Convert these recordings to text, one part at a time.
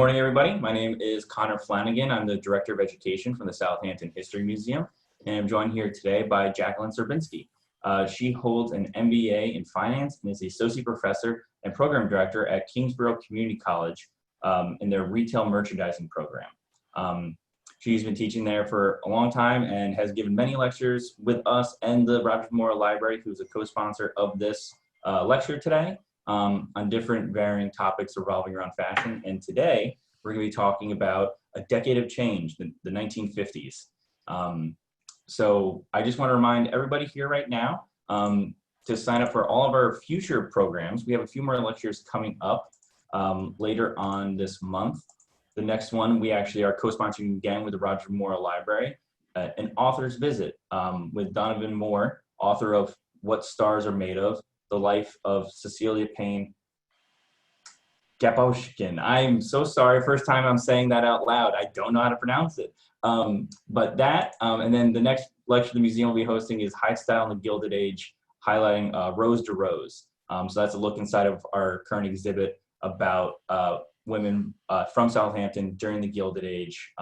Morning, everybody. My name is Connor Flanagan. I'm the Director of Education from the Southampton History Museum, and I'm joined here today by Jacqueline Scerbinski. She holds an MBA in Finance and is Associate Professor and Program Director at Kingsborough Community College in their Retail Merchandising Program. She's been teaching there for a long time and has given many lectures with us and the Roger Memorial Library, who's a co-sponsor of this lecture today, on different varying topics revolving around fashion. And today, we're going to be talking about a decade of change, the 1950s. So I just want to remind everybody here right now to sign up for all of our future programs. We have a few more lectures coming up later on this month. The next one, we actually are co-sponsoring again with the Roger Memorial Library, an author's visit with Donovan Moore, author of What Stars Are Made Of, The Life of Cecilia Payne Gaposchkin. I'm so sorry, first time I'm saying that out loud. I don't know how to pronounce it. But that, and then the next lecture the museum will be hosting is High Style in the Gilded Age, highlighting Rose to Rose. So that's a look inside of our current exhibit about women from Southampton during the Gilded Age.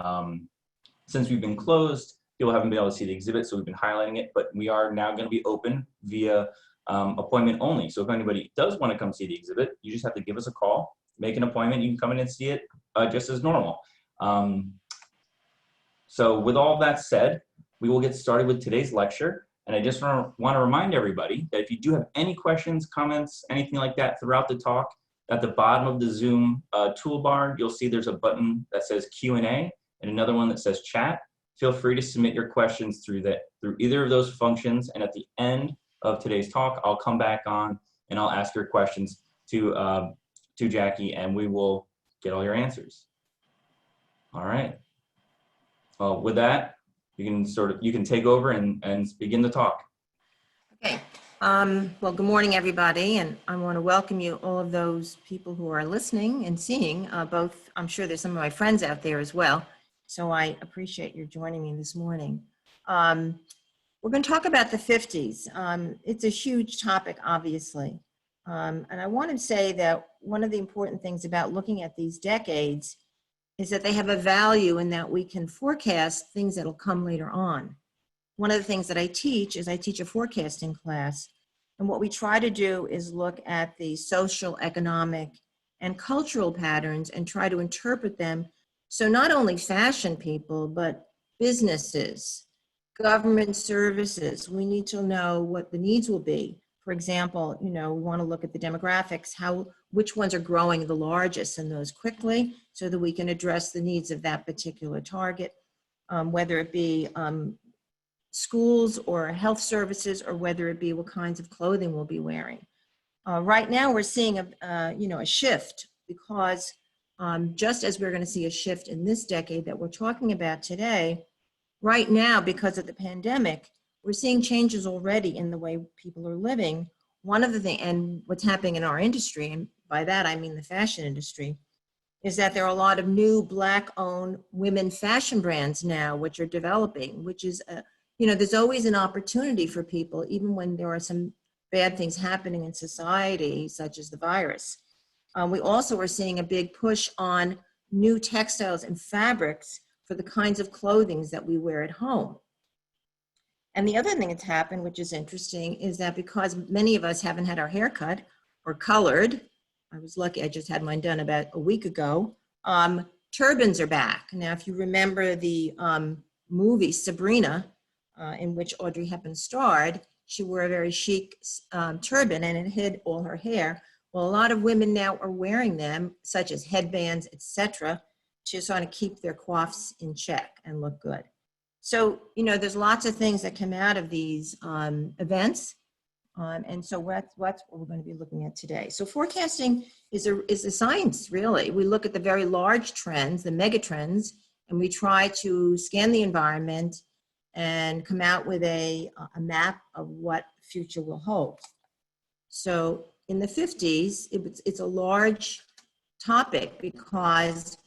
Since we've been closed, people haven't been able to see the exhibit, so we've been highlighting it, but we are now going to be open via appointment only. So if anybody does want to come see the exhibit, you just have to give us a call, make an appointment. You can come in and see it just as normal. So with all that said, we will get started with today's lecture. And I just want to remind everybody that if you do have any questions, comments, anything like that throughout the talk, at the bottom of the Zoom toolbar, you'll see there's a button that says Q&A and another one that says chat. Feel free to submit your questions through either of those functions. And at the end of today's talk, I'll come back on and I'll ask your questions to Jackie, and we will get all your answers. All right. Well, with that, you can take over and begin the talk. Okay. Well, good morning, everybody, and I want to welcome you, all of those people who are listening and seeing. Both, I'm sure there's some of my friends out there as well, so I appreciate your joining me this morning. We're going to talk about the 50s. It's a huge topic, obviously, and I want to say that one of the important things about looking at these decades is that they have a value in that we can forecast things that will come later on. One of the things that I teach is I teach a forecasting class, and what we try to do is look at the social, economic, and cultural patterns and try to interpret them. So not only fashion people, but businesses, government services, we need to know what the needs will be. For example, we want to look at the demographics, which ones are growing the largest and those quickly, so that we can address the needs of that particular target, whether it be schools or health services, or whether it be what kinds of clothing we'll be wearing. Right now, we're seeing a shift, because just as we're going to see a shift in this decade that we're talking about today, right now, because of the pandemic, we're seeing changes already in the way people are living. One of the things, and what's happening in our industry, and by that I mean the fashion industry, is that there are a lot of new Black-owned women fashion brands now which are developing, which is, there's always an opportunity for people, even when there are some bad things happening in society, such as the virus. We also are seeing a big push on new textiles and fabrics for the kinds of clothing that we wear at home. And the other thing that's happened, which is interesting, is that because many of us haven't had our hair cut or colored, I was lucky, I just had mine done about a week ago, turbans are back. Now, if you remember the movie Sabrina, in which Audrey Hepburn starred, she wore a very chic turban and it hid all her hair. Well, a lot of women now are wearing them, such as headbands, etc., to sort of keep their coiffes in check and look good. So, there's lots of things that come out of these events. And so that's what we're going to be looking at today. So forecasting is a science, really. We look at the very large trends, the mega trends, and we try to scan the environment and come out with a map of what the future will hold. So in the 50s, it's a large topic because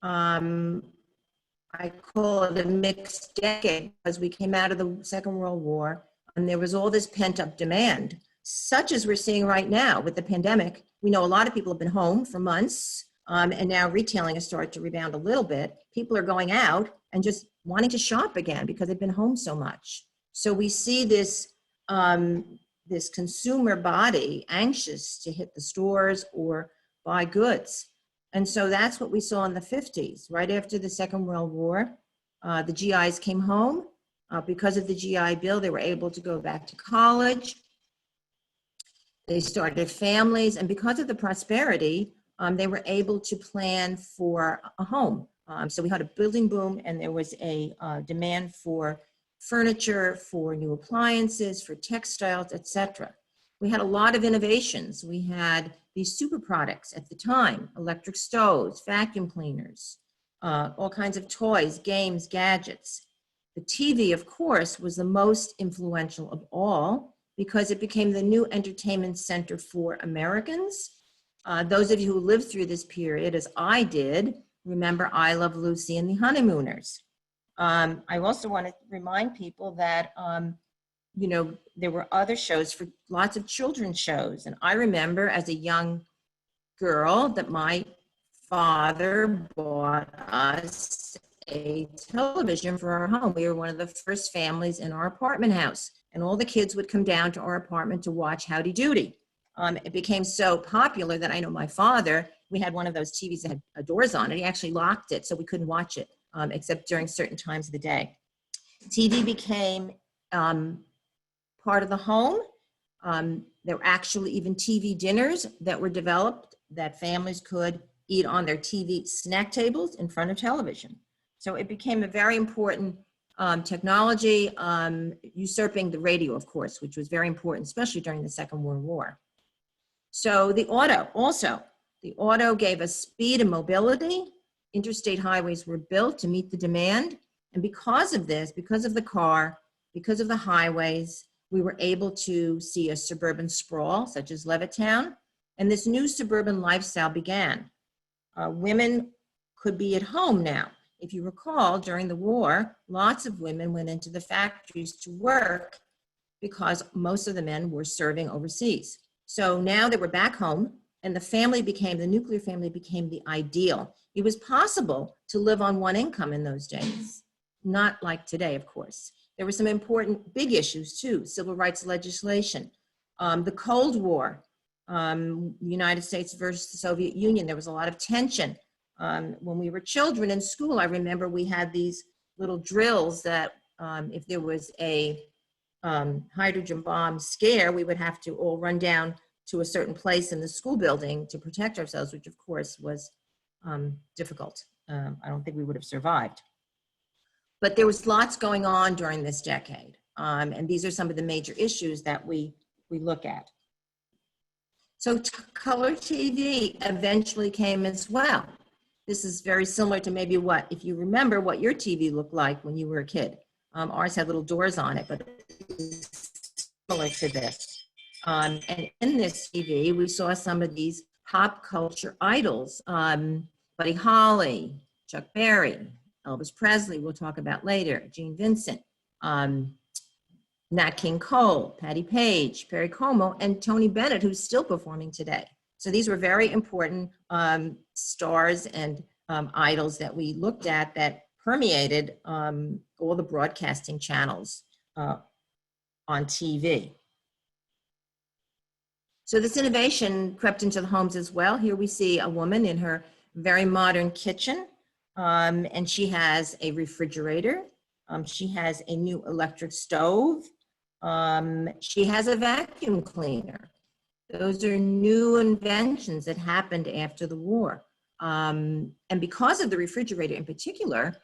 I call it a mixed decade, because we came out of the Second World War and there was all this pent-up demand, such as we're seeing right now with the pandemic. We know a lot of people have been home for months. And now retailing has started to rebound a little bit. People are going out and just wanting to shop again because they've been home so much. So we see this, this consumer body anxious to hit the stores or buy goods. And so that's what we saw in the 50s. Right after the Second World War, the GIs came home. Because of the GI Bill, they were able to go back to college. They started families, and because of the prosperity, they were able to plan for a home. So we had a building boom, and there was a demand for furniture, for new appliances, for textiles, etc. We had a lot of innovations. We had these super products at the time: electric stoves, vacuum cleaners, all kinds of toys, games, gadgets. The TV, of course, was the most influential of all because it became the new entertainment center for Americans. Those of you who lived through this period, as I did, remember I Love Lucy and the Honeymooners. I also want to remind people that, you know, there were other shows, for lots of children's shows. And I remember as a young girl that my father bought us a television for our home. We were one of the first families in our apartment house, and all the kids would come down to our apartment to watch Howdy Doody. It became so popular that I know my father, we had one of those TVs that had doors on it. He actually locked it so we couldn't watch it, except during certain times of the day. TV became part of the home. There were actually even TV dinners that were developed that families could eat on their TV snack tables in front of television. So it became a very important technology, usurping the radio, of course, which was very important, especially during the Second World War. So the auto gave us speed and mobility. Interstate highways were built to meet the demand. And because of this, because of the car, because of the highways, we were able to see a suburban sprawl, such as Levittown, and this new suburban lifestyle began. Women could be at home now. If you recall, during the war, lots of women went into the factories to work because most of the men were serving overseas. So now they were back home, and the nuclear family became the ideal. It was possible to live on one income in those days, not like today, of course. There were some important big issues too: civil rights legislation, the Cold War, United States versus the Soviet Union. There was a lot of tension. When we were children in school, I remember we had these little drills that if there was a hydrogen bomb scare, we would have to all run down to a certain place in the school building to protect ourselves, which of course was difficult. I don't think we would have survived. But there was lots going on during this decade. And these are some of the major issues that we look at. So color TV eventually came as well. This is very similar to maybe if you remember what your TV looked like when you were a kid. Ours had little doors on it, but it's similar to this. And in this TV, we saw some of these pop culture idols, Buddy Holly, Chuck Berry, Elvis Presley, we'll talk about later, Gene Vincent, Nat King Cole, Patti Page, Perry Como, and Tony Bennett, who's still performing today. So these were very important stars and idols that we looked at that permeated all the broadcasting channels on TV. So this innovation crept into the homes as well. Here we see a woman in her very modern kitchen, and she has a refrigerator. She has a new electric stove. She has a vacuum cleaner. Those are new inventions that happened after the war. And because of the refrigerator in particular,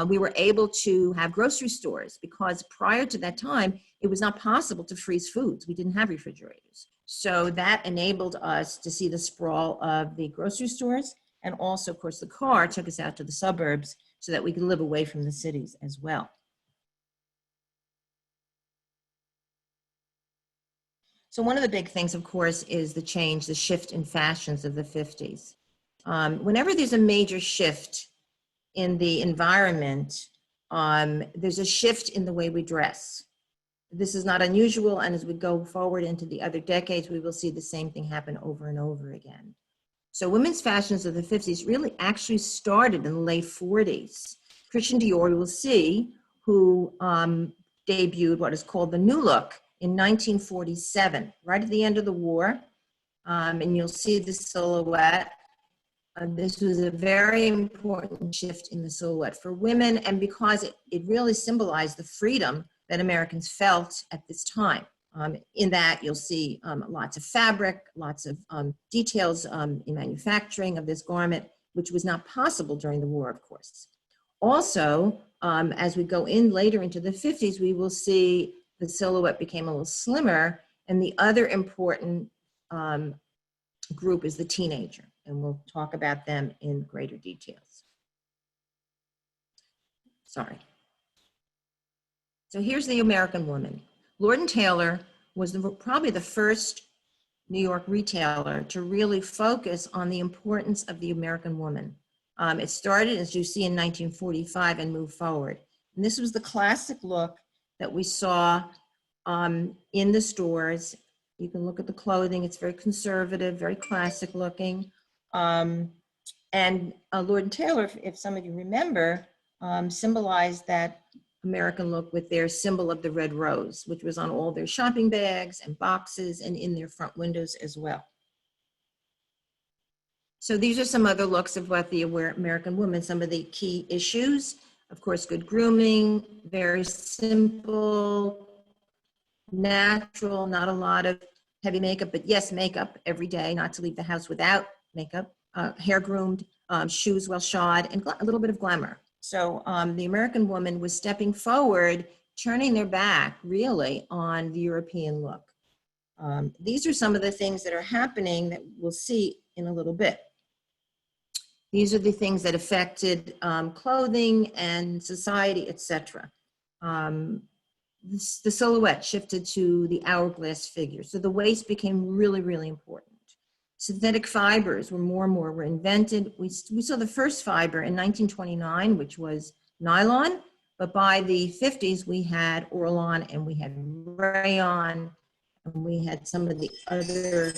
we were able to have grocery stores, because prior to that time, it was not possible to freeze foods. We didn't have refrigerators. So that enabled us to see the sprawl of the grocery stores. And also, of course, the car took us out to the suburbs so that we could live away from the cities as well. So one of the big things, of course, is the shift in fashions of the 50s. Whenever there's a major shift in the environment, there's a shift in the way we dress. This is not unusual, and as we go forward into the other decades, we will see the same thing happen over and over again. So women's fashions of the 50s really actually started in the late 40s. Christian Dior, you will see, who debuted what is called the New Look in 1947, right at the end of the war. And you'll see the silhouette. This was a very important shift in the silhouette for women, and because it really symbolized the freedom that Americans felt at this time. In that, you'll see lots of fabric, lots of details in manufacturing of this garment, which was not possible during the war, of course. Also, as we go in later into the 50s, we will see the silhouette became a little slimmer, and the other important group is the teenager, and we'll talk about them in greater details. Sorry. So here's the American woman. Lord & Taylor was probably the first New York retailer to really focus on the importance of the American woman. It started, as you see, in 1945 and moved forward. And this was the classic look that we saw in the stores. You can look at the clothing. It's very conservative, very classic looking. And Lord & Taylor, if some of you remember, symbolized that American look with their symbol of the red rose, which was on all their shopping bags and boxes and in their front windows as well. So these are some other looks of what the American woman, some of the key issues. Of course, good grooming, very simple, natural, not a lot of heavy makeup, but yes, makeup every day, not to leave the house without makeup, hair groomed, shoes well shod, and a little bit of glamour. So the American woman was stepping forward, turning their back really on the European look. These are some of the things that are happening that we'll see in a little bit. These are the things that affected clothing and society, etc. The silhouette shifted to the hourglass figure. So the waist became really, really important. Synthetic fibers were were invented. We saw the first fiber in 1929, which was nylon, but by the 50s, we had Orlon and we had rayon, and we had some of the other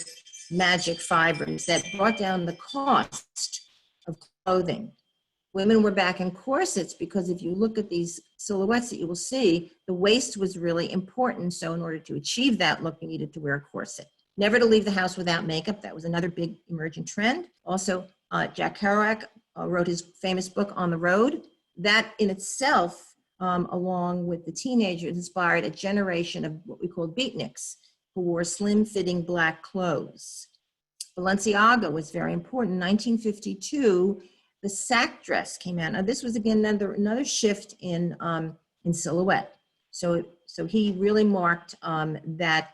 magic fibers that brought down the cost of clothing. Women were back in corsets because if you look at these silhouettes that you will see, the waist was really important. So in order to achieve that look, you needed to wear a corset. Never to leave the house without makeup. That was another big emerging trend. Also, Jack Kerouac wrote his famous book, On the Road. That in itself, along with the teenagers, inspired a generation of what we call beatniks, who wore slim-fitting black clothes. Balenciaga was very important. In 1952, the sack dress came out. Now, this was, again, another shift in silhouette. So he really marked that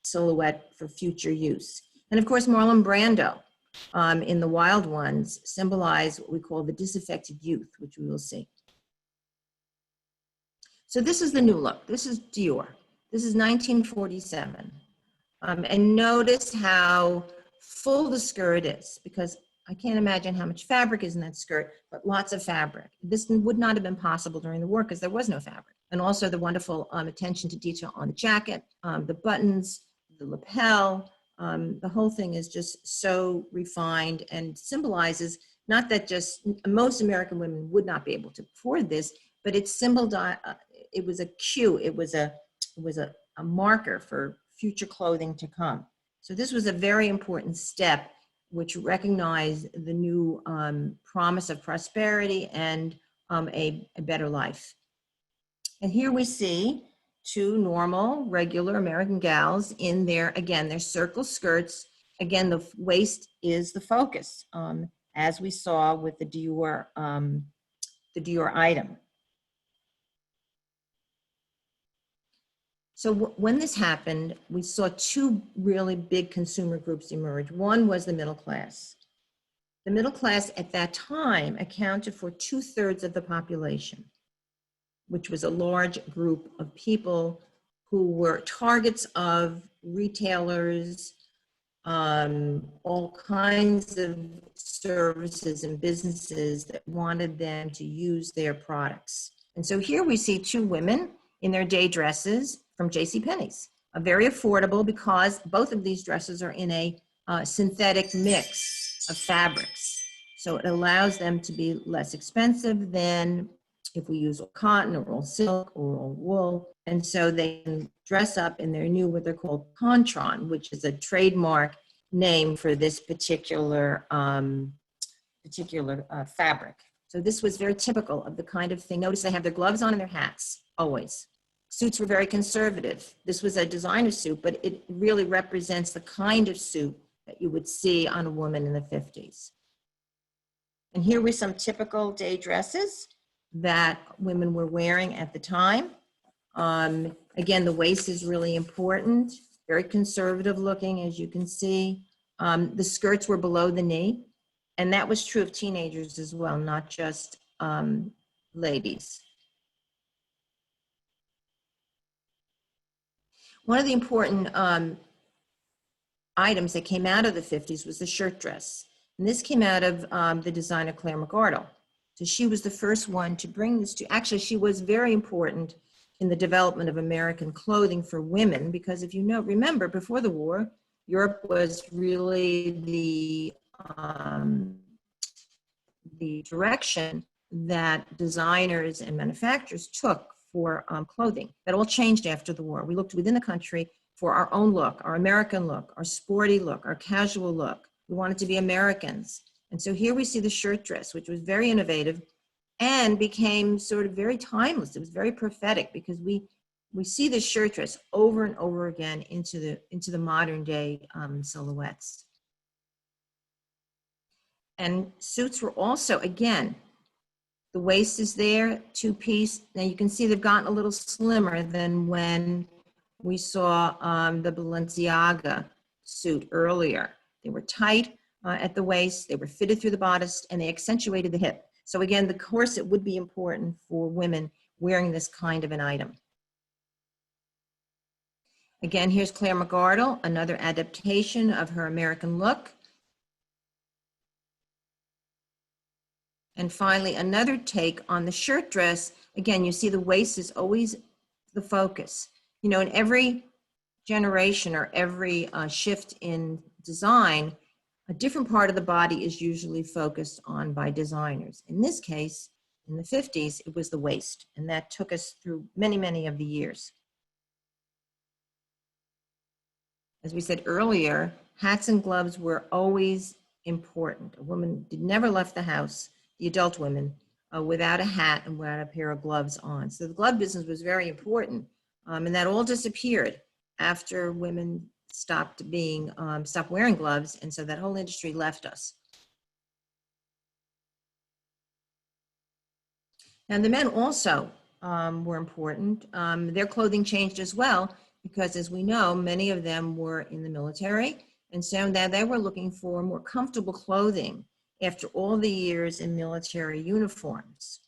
silhouette for future use. And of course, Marlon Brando in The Wild Ones symbolized what we call the disaffected youth, which we will see. So this is the new look. This is Dior. This is 1947. And notice how full the skirt is, because I can't imagine how much fabric is in that skirt, but lots of fabric. This would not have been possible during the war because there was no fabric. And also the wonderful attention to detail on the jacket, the buttons, the lapel, the whole thing is just so refined and symbolizes, not that just most American women would not be able to afford this, but it symbolized, it was a cue, it was a marker for future clothing to come. So this was a very important step which recognized the new promise of prosperity and a better life. And here we see two normal, regular American gals in their, again, their circle skirts. Again, the waist is the focus, as we saw with the Dior item. So when this happened, we saw two really big consumer groups emerge. One was the middle class. The middle class at that time accounted for 2/3 of the population, which was a large group of people who were targets of retailers, all kinds of services and businesses that wanted them to use their products. And so here we see two women in their day dresses from JCPenney's, very affordable because both of these dresses are in a synthetic mix. of fabrics. So it allows them to be less expensive than if we use all cotton or all silk or all wool. And so they can dress up in their new, what they're called contron, which is a trademark name for this particular fabric. So this was very typical of the kind of thing. Notice they have their gloves on and their hats, always. Suits were very conservative. This was a designer suit, but it really represents the kind of suit that you would see on a woman in the 50s. And here were some typical day dresses that women were wearing at the time. Again, the waist is really important, very conservative looking, as you can see. The skirts were below the knee, and that was true of teenagers as well, not just ladies. One of the important items that came out of the 50s was the shirt dress. And this came out of the designer Claire McArdle. So she was the first one to bring this to, actually she was very important in the development of American clothing for women, because if you know, remember before the war, Europe was really the direction that designers and manufacturers took for clothing. That all changed after the war. We looked within the country for our own look, our American look, our sporty look, our casual look. We wanted to be Americans. And so here we see the shirt dress, which was very innovative and became sort of very timeless. It was very prophetic because we see this shirt dress over and over again into the modern day silhouettes. And suits were also, again, the waist is there, two-piece. Now you can see they've gotten a little slimmer than when we saw the Balenciaga suit earlier. They were tight at the waist, they were fitted through the bodice, and they accentuated the hip. So again, the corset would be important for women wearing this kind of an item. Again, here's Claire McArdle, another adaptation of her American look. And finally, another take on the shirt dress. Again, you see the waist is always the focus. You know, in every generation or every shift in design, a different part of the body is usually focused on by designers. In this case, in the 50s, it was the waist, and that took us through many, many of the years. As we said earlier, hats and gloves were always important. A woman never left the house, the adult women, without a hat and without a pair of gloves on. So the glove business was very important, and that all disappeared after women stopped wearing gloves, and so that whole industry left us. And the men also were important. Their clothing changed as well, because as we know, many of them were in the military, and so that they were looking for more comfortable clothing after all the years in military uniforms.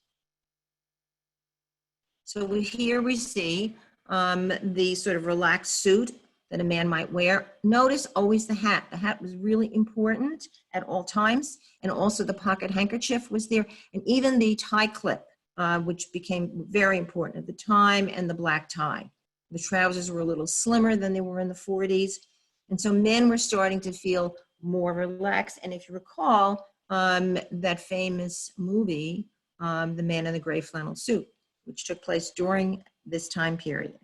So here we see the sort of relaxed suit that a man might wear. Notice always the hat. The hat was really important at all times, and also the pocket handkerchief was there, and even the tie clip, which became very important at the time, and the black tie. The trousers were a little slimmer than they were in the 40s, and so men were starting to feel more relaxed. And if you recall that famous movie, The Man in the Gray Flannel Suit, which took place during this time period.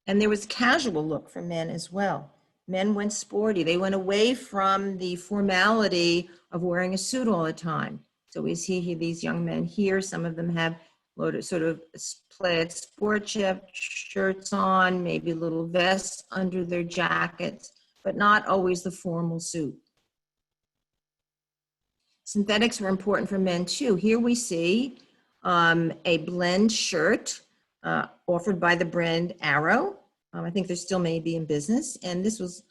And there was a casual look for men as well. Men went sporty. They went away from the formality of wearing a suit all the time. So we see these young men here. Some of them have sort of plaid sport shirts on, maybe little vests under their jackets, but not always the formal suit. Synthetics were important for men too. Here we see a blend shirt offered by the brand Arrow. I think they still may be in business. And this was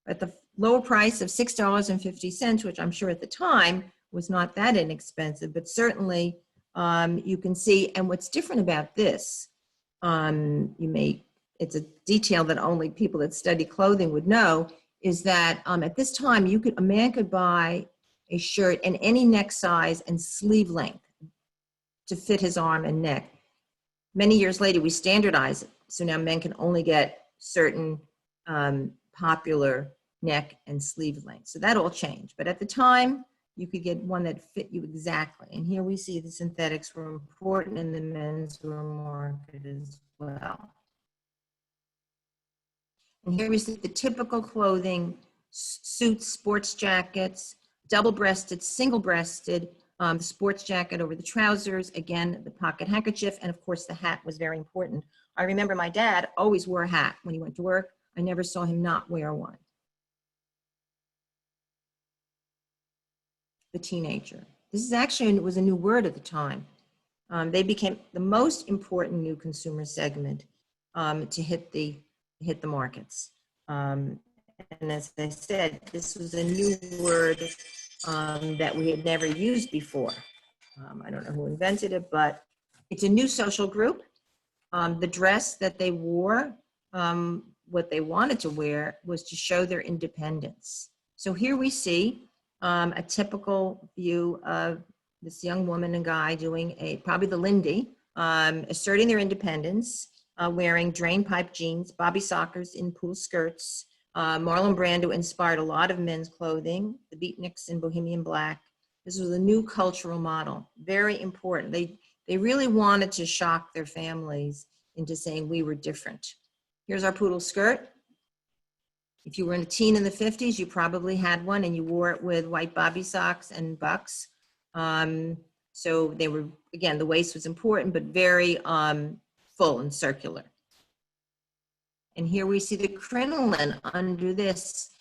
at the lower price of $6.50, which I'm sure at the time was not that inexpensive, but certainly you can see. And what's different about this, it's a detail that only people that study clothing would know, is that at this time a man could buy a shirt in any neck size and sleeve length to fit his arm and neck. Many years later, we standardized it. So now men can only get certain popular neck and sleeve length. So that all changed. But at the time, you could get one that fit you exactly. And here we see the synthetics were important in the menswear market as well. And here we see the typical clothing, suits, sports jackets, double-breasted, single-breasted, the sports jacket over the trousers, again, the pocket handkerchief, and of course the hat was very important. I remember my dad always wore a hat when he went to work. I never saw him not wear one. The teenager. This is actually, it was a new word at the time. They became the most important new consumer segment to hit the markets. And as I said, this was a new word that we had never used before. I don't know who invented it, but it's a new social group. The dress that they wore, what they wanted to wear was to show their independence. So here we see a typical view of this young woman and guy doing probably the Lindy, asserting their independence, wearing drain pipe jeans, bobby sockers in Poodle Skirts. Marlon Brando inspired a lot of men's clothing, the beatniks in Bohemian Black. This was a new cultural model, very important. They really wanted to shock their families into saying we were different. Here's our Poodle Skirt. If you were a teen in the 50s, you probably had one and you wore it with white bobby socks and bucks. So they were, again, the waist was important, but very full and circular. And here we see the crinoline under this,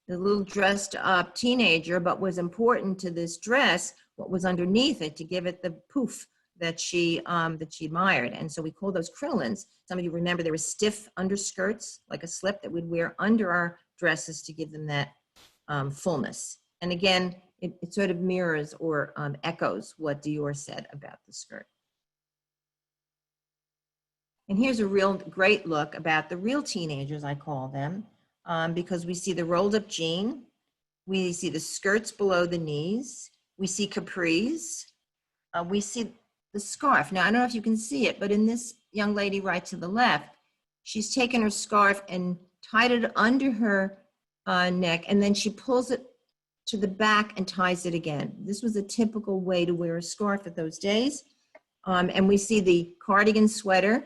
the little dressed up teenager, but was important to this dress, what was underneath it to give it the poof that she admired. And so we call those crinolines. Some of you remember there were stiff underskirts, like a slip that we'd wear under our dresses to give them that fullness. And again, it sort of mirrors or echoes what Dior said about the skirt. And here's a real great look about the real teenagers, I call them, because we see the rolled up jean, we see the skirts below the knees, we see capris, we see the scarf. Now, I don't know if you can see it, but in this young lady right to the left, she's taken her scarf and tied it under her neck, and then she pulls it to the back and ties it again. This was a typical way to wear a scarf at those days. And we see the cardigan sweater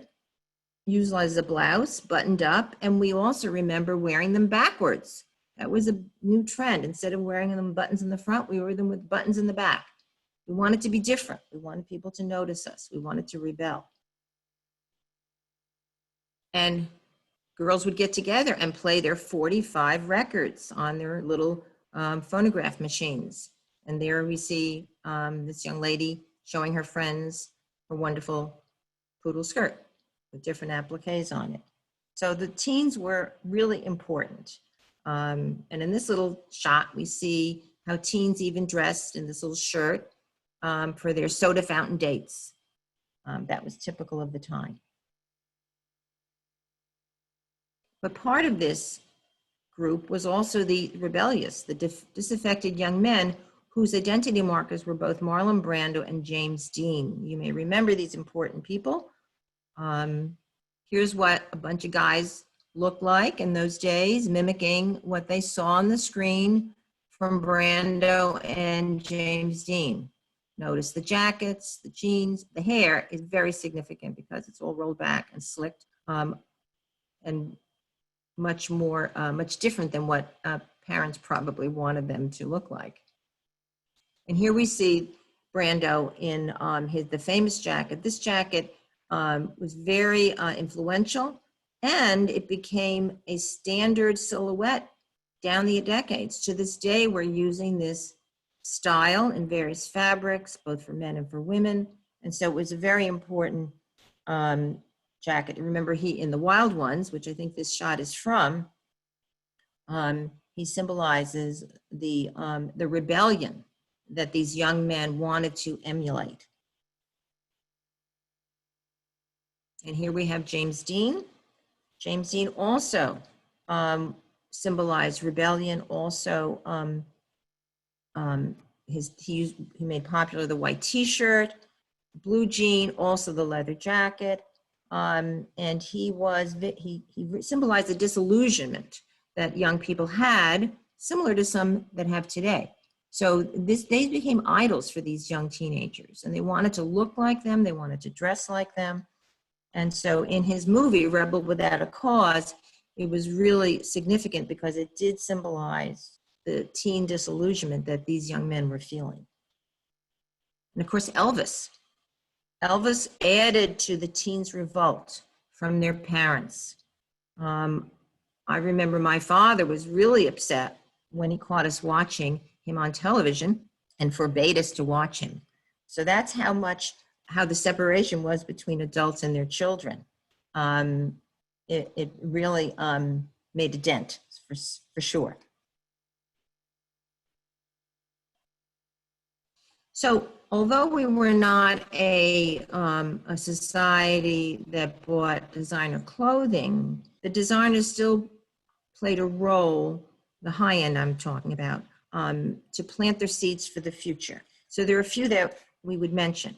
used as a blouse, buttoned up, and we also remember wearing them backwards. That was a new trend. Instead of wearing them buttons in the front, we wore them with buttons in the back. We wanted to be different. We wanted people to notice us. We wanted to rebel. And girls would get together and play their 45 records on their little phonograph machines. And there we see this young lady showing her friends her wonderful Poodle skirt with different appliques on it. So the teens were really important. And in this little shot, we see how teens even dressed in this little shirt for their soda fountain dates. That was typical of the time. But part of this group was also the rebellious, the disaffected young men whose identity markers were both Marlon Brando and James Dean. You may remember these important people. Here's what a bunch of guys looked like in those days, mimicking what they saw on the screen from Brando and James Dean. Notice the jackets, the jeans, the hair is very significant because it's all rolled back and slicked, and much different than what parents probably wanted them to look like. And here we see Brando in the famous jacket. This jacket was very influential, and it became a standard silhouette down the decades. To this day, we're using this style in various fabrics, both for men and for women. And so it was a very important jacket. Remember, in the Wild Ones, which I think this shot is from, he symbolizes the rebellion that these young men wanted to emulate. And here we have James Dean. James Dean also symbolized rebellion. Also, he made popular the white T-shirt, blue jean, also the leather jacket, and he symbolized the disillusionment that young people had, similar to some that have today. So they became idols for these young teenagers, and they wanted to look like them, they wanted to dress like them. And so in his movie, Rebel Without a Cause, it was really significant because it did symbolize the teen disillusionment that these young men were feeling. And of course, Elvis added to the teens' revolt from their parents. I remember my father was really upset when he caught us watching him on television and forbade us to watch him. So that's how the separation was between adults and their children. It really made a dent for sure. So although we were not a society that bought designer clothing, the designers still played a role, the high end I'm talking about, to plant their seeds for the future. So there are a few that we would mention.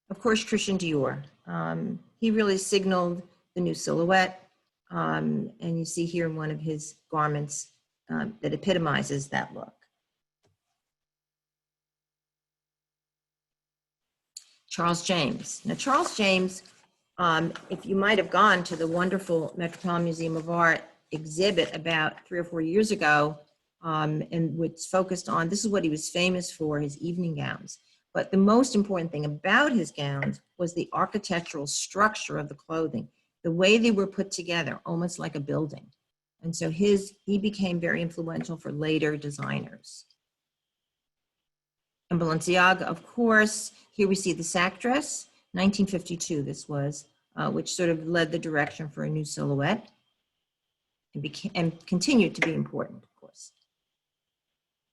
Of course, Christian Dior. He really signaled the new silhouette, and you see here one of his garments that epitomizes that look. Charles James. Now, Charles James, if you might have gone to the wonderful Metropolitan Museum of Art exhibit about 3 or 4 years ago, and which focused on, this is what he was famous for, his evening gowns. But the most important thing about his gowns was the architectural structure of the clothing, the way they were put together, almost like a building. And so he became very influential for later designers. And Balenciaga, of course, here we see the sack dress, 1952 this was, which sort of led the direction for a new silhouette and continued to be important, of course.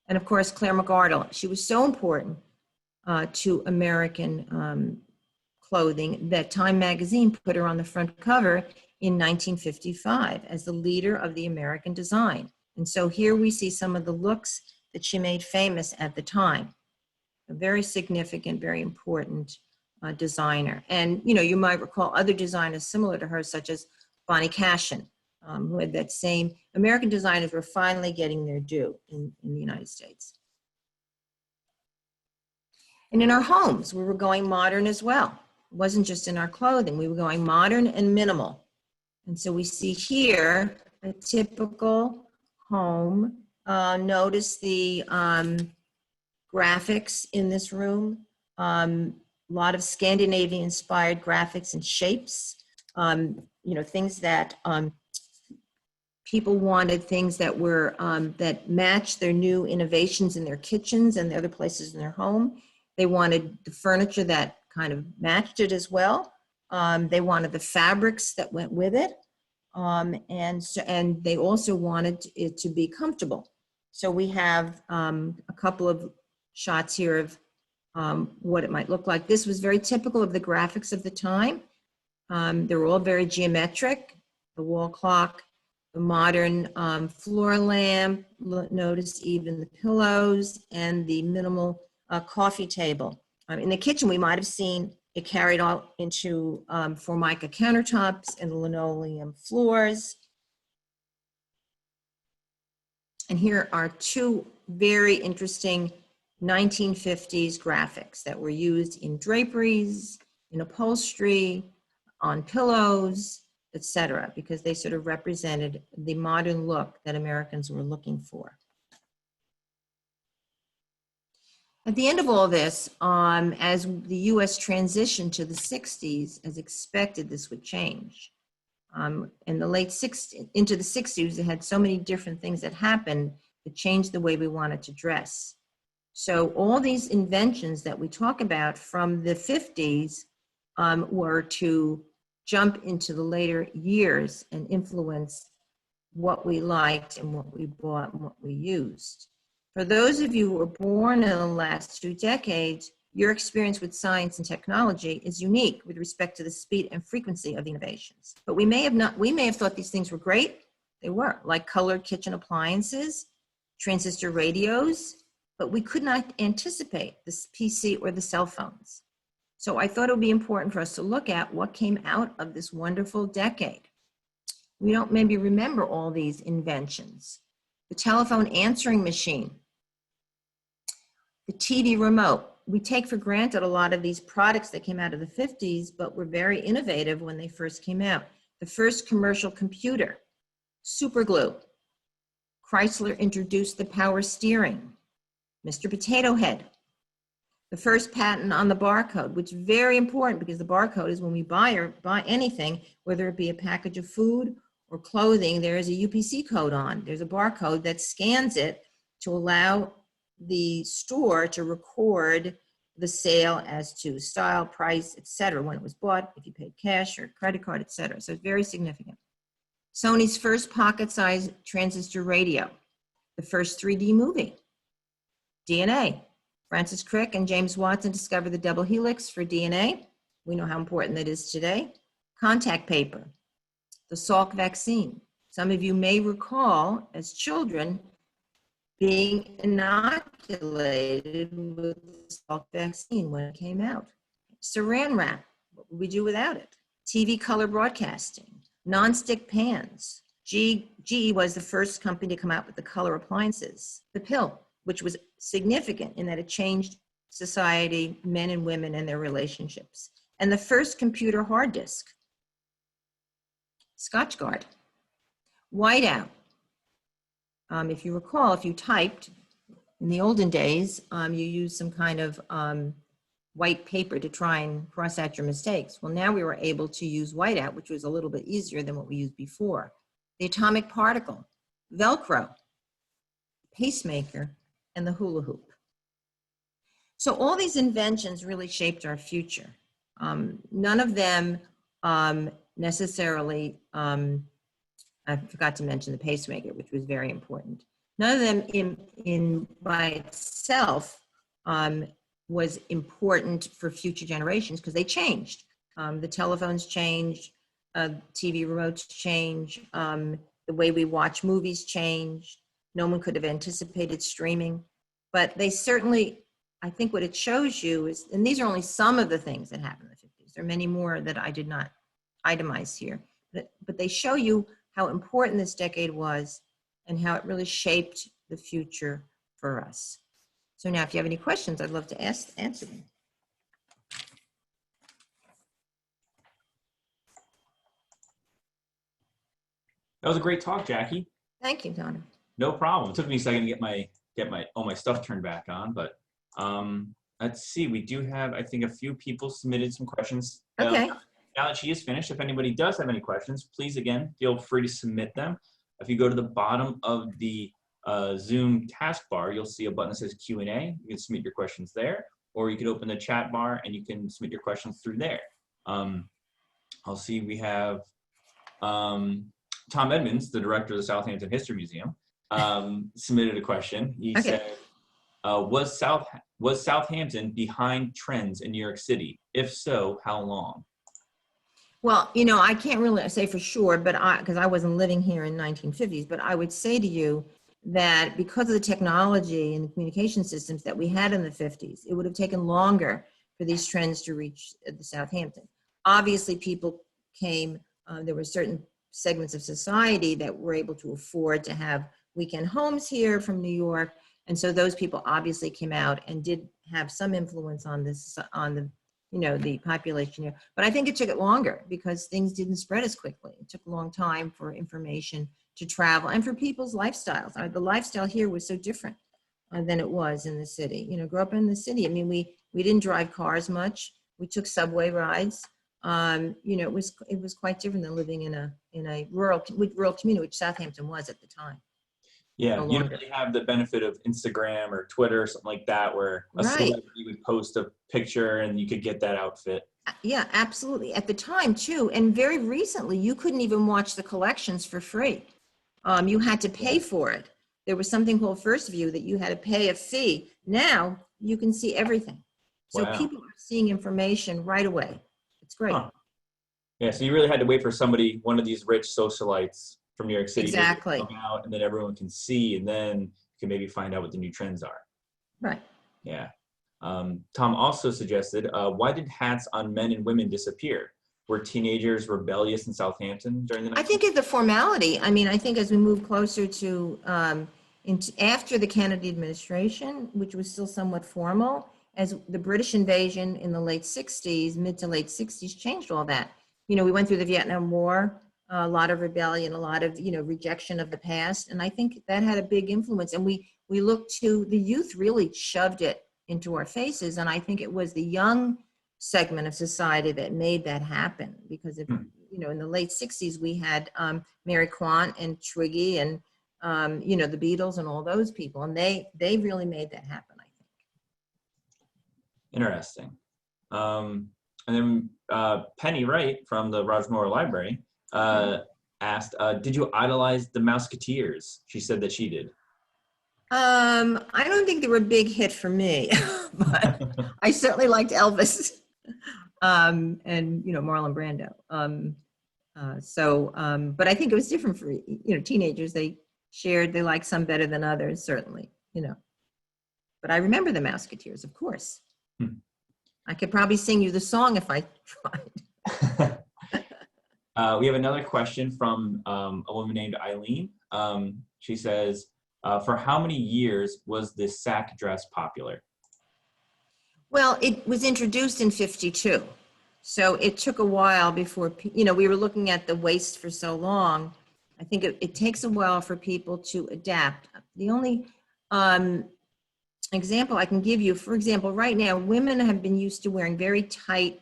And of course, Claire McArdle, she was so important to American clothing that Time magazine put her on the front cover in 1955 as the leader of the American design. And so here we see some of the looks that she made famous at the time. A very significant, very important designer. And you might recall other designers similar to her, such as Bonnie Cashin, who had that same, American designers were finally getting their due in the United States. And in our homes, we were going modern as well. It wasn't just in our clothing, we were going modern and minimal. And so we see here a typical home. Notice the graphics in this room, a lot of Scandinavian-inspired graphics and shapes, things that people wanted, things that were that matched their new innovations in their kitchens and the other places in their home. They wanted the furniture that kind of matched it as well. They wanted the fabrics that went with it, and they also wanted it to be comfortable. So we have a couple of shots here of what it might look like. This was very typical of the graphics of the time. They were all very geometric. The wall clock, the modern floor lamp, notice even the pillows, and the minimal coffee table. In the kitchen, we might have seen it carried out into Formica countertops and linoleum floors. And here are two very interesting 1950s graphics that were used in draperies, in upholstery, on pillows, etc., because they sort of represented the modern look that Americans were looking for. At the end of all this, as the US transitioned to the 60s, as expected, this would change. In the late 60s, into the 60s, it had so many different things that happened that changed the way we wanted to dress. So all these inventions that we talk about from the 50s were to jump into the later years and influence what we liked and what we bought and what we used. For those of you who were born in the last 2 decades, your experience with science and technology is unique with respect to the speed and frequency of the innovations. But we may have thought these things were great. They were, like colored kitchen appliances, transistor radios, but we could not anticipate this PC or the cell phones. So I thought it would be important for us to look at what came out of this wonderful decade. We don't maybe remember all these inventions. The telephone answering machine, the TV remote. We take for granted a lot of these products that came out of the 50s, but were very innovative when they first came out. The first commercial computer, super glue. Chrysler introduced the power steering. Mr. Potato Head. The first patent on the barcode, which is very important because the barcode is when we buy anything, whether it be a package of food or clothing, there is a UPC code on. There's a barcode that scans it to allow the store to record the sale as to style, price, etc., when it was bought, if you paid cash or credit card, etc. So it's very significant. Sony's first pocket-sized transistor radio, the first 3D movie, DNA. Francis Crick and James Watson discovered the double helix for DNA. We know how important that is today. Contact paper, the Salk vaccine. Some of you may recall as children being inoculated with the Salk vaccine when it came out. Saran wrap, what would we do without it? TV color broadcasting, nonstick pans. GE was the first company to come out with the color appliances. The pill, which was significant in that it changed society, men and women and their relationships. And the first computer hard disk, Scotchgard. Whiteout. If you recall, if you typed in the olden days, you used some kind of white paper to try and cross out your mistakes. Well, now we were able to use whiteout, which was a little bit easier than what we used before. The atomic particle, Velcro, pacemaker, and the hula hoop. So all these inventions really shaped our future. None of them necessarily, I forgot to mention the pacemaker, which was very important. None of them in by itself was important for future generations because they changed. The telephones changed, TV remotes changed, the way we watch movies changed. No one could have anticipated streaming, but they certainly, I think what it shows you is, and these are only some of the things that happened in the 50s. There are many more that I did not itemize here, but they show you how important this decade was and how it really shaped the future for us. So now if you have any questions, I'd love to answer them. That was a great talk, Jackie. Thank you, Donna. No problem. It took me a second to get all my stuff turned back on, but let's see. We do have, I think, a few people submitted some questions. Okay. Now that she is finished, if anybody does have any questions, please, again, feel free to submit them. If you go to the bottom of the Zoom taskbar, you'll see a button that says Q&A. You can submit your questions there, or you can open the chat bar and you can submit your questions through there. I'll see we have Tom Edmonds, the director of the Southampton History Museum, submitted a question. He said, was Southampton behind trends in New York City? If so, how long? Well, you know, I can't really say for sure, but because I wasn't living here in 1950s, but I would say to you that because of the technology and the communication systems that we had in the 50s, it would have taken longer for these trends to reach the Southampton. Obviously, people came, there were certain segments of society that were able to afford to have weekend homes here from New York. And so those people obviously came out and did have some influence on this, on the, you know, the population here. But I think it took it longer because things didn't spread as quickly. It took a long time for information to travel and for people's lifestyles. The lifestyle here was so different than it was in the city. You know, grew up in the city. I mean, we didn't drive cars much. We took subway rides. You know, it was quite different than living in a rural community, which Southampton was at the time. Yeah, you don't really have the benefit of Instagram or Twitter or something like that, where a celebrity would post a picture and you could get that outfit. Yeah, absolutely. At the time too, and very recently, you couldn't even watch the collections for free. You had to pay for it. There was something called First View that you had to pay a fee. Now you can see everything. So people are seeing information right away. It's great. Huh. Yeah, so you really had to wait for somebody, one of these rich socialites from New York City, exactly, to come out, and then everyone can see, and then you can maybe find out what the new trends are. Right. Yeah. Tom also suggested, why did hats on men and women disappear? were teenagers rebellious in Southampton during the I 19th? think it's the formality. I mean, I think as we move closer to, after the Kennedy administration, which was still somewhat formal, as the British invasion in the late 60s, mid to late 60s, changed all that. You know, we went through the Vietnam War, a lot of rebellion, a lot of, rejection of the past. And I think that had a big influence. And we looked to the youth really shoved it into our faces. And I think it was the young segment of society that made that happen, because if, in the late 60s, we had Mary Quant and Twiggy and, the Beatles and all those people. And they really made that happen, I think. Interesting. And then Penny Wright from the Rogers Memorial Library asked, did you idolize the Mouseketeers? She said that she did. I don't think they were a big hit for me, but I certainly liked Elvis and, Marlon Brando. But I think it was different for, teenagers. They liked some better than others, certainly, But I remember the Mouseketeers, of course. I could probably sing you the song if I tried. We have another question from a woman named Eileen. She says, for how many years was this sack dress popular? Well, it was introduced in 52. So it took a while before, we were looking at the waist for so long. I think it takes a while for people to adapt. The only example I can give you, for example, right now, women have been used to wearing very tight,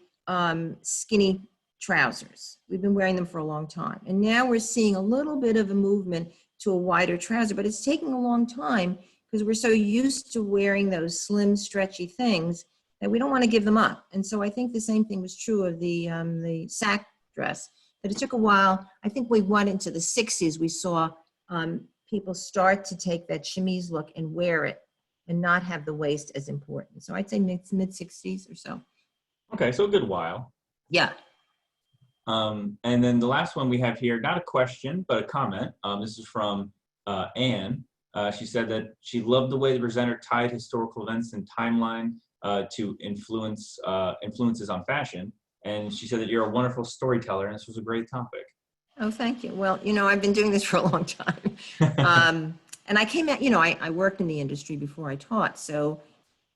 skinny trousers. We've been wearing them for a long time. And now we're seeing a little bit of a movement to a wider trouser, but it's taking a long time because we're so used to wearing those slim, stretchy things that we don't want to give them up. And so I think the same thing was true of the sack dress, that it took a while. I think we went into the 60s, we saw people start to take that chemise look and wear it and not have the waist as important. So I'd say mid 60s or so. Okay, so a good while. Yeah. And then the last one we have here, not a question, but a comment. This is from Anne. She said that she loved the way the presenter tied historical events and timeline to influences on fashion. And she said that you're a wonderful storyteller, and this was a great topic. Oh, thank you. Well, I've been doing this for a long time. And I came out, I worked in the industry before I taught. So,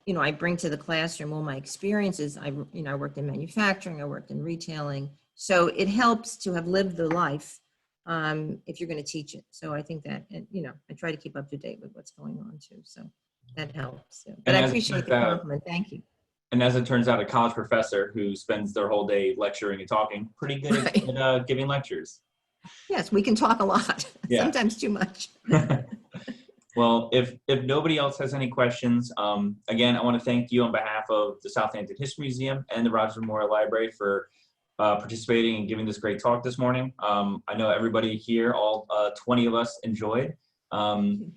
I bring to the classroom all my experiences. I worked in manufacturing, I worked in retailing. So it helps to have lived the life if you're going to teach it. So I think that, I try to keep up to date with what's going on too. So that helps. So, but I appreciate the compliment. Thank you. And as it turns out, a college professor who spends their whole day lecturing and talking, pretty good at giving lectures. Yes, we can talk a lot, yeah. Sometimes too much. Well, if nobody else has any questions, again, I want to thank you on behalf of the Southampton History Museum and the Rogers Memorial Library for participating and giving this great talk this morning. I know everybody here, all 20 of us enjoyed. And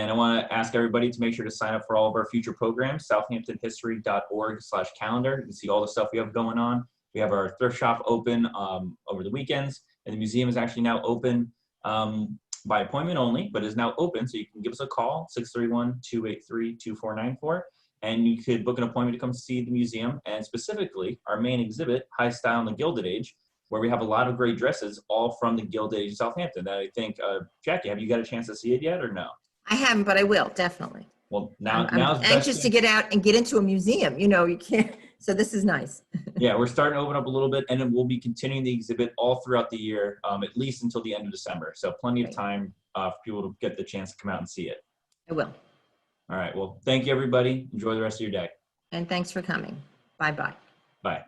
I want to ask everybody to make sure to sign up for all of our future programs, southamptonhistory.org/calendar. You can see all the stuff we have going on. We have our thrift shop open over the weekends, and the museum is actually now open by appointment only, but is now open. So you can give us a call, 631-283-2494. And you could book an appointment to come see the museum, and specifically our main exhibit, High Style in the Gilded Age, where we have a lot of great dresses, all from the Gilded Age of Southampton. That I think, Jackie, have you got a chance to see it yet or no? I haven't, but I will, definitely. Well, I'm anxious to get out and get into a museum. You can't, so this is nice. Yeah, we're starting to open up a little bit, and then we'll be continuing the exhibit all throughout the year, at least until the end of December. So plenty of time for people to get the chance to come out and see it. I will. All right. Well, thank you, everybody. Enjoy the rest of your day. And thanks for coming. Bye-bye. Bye.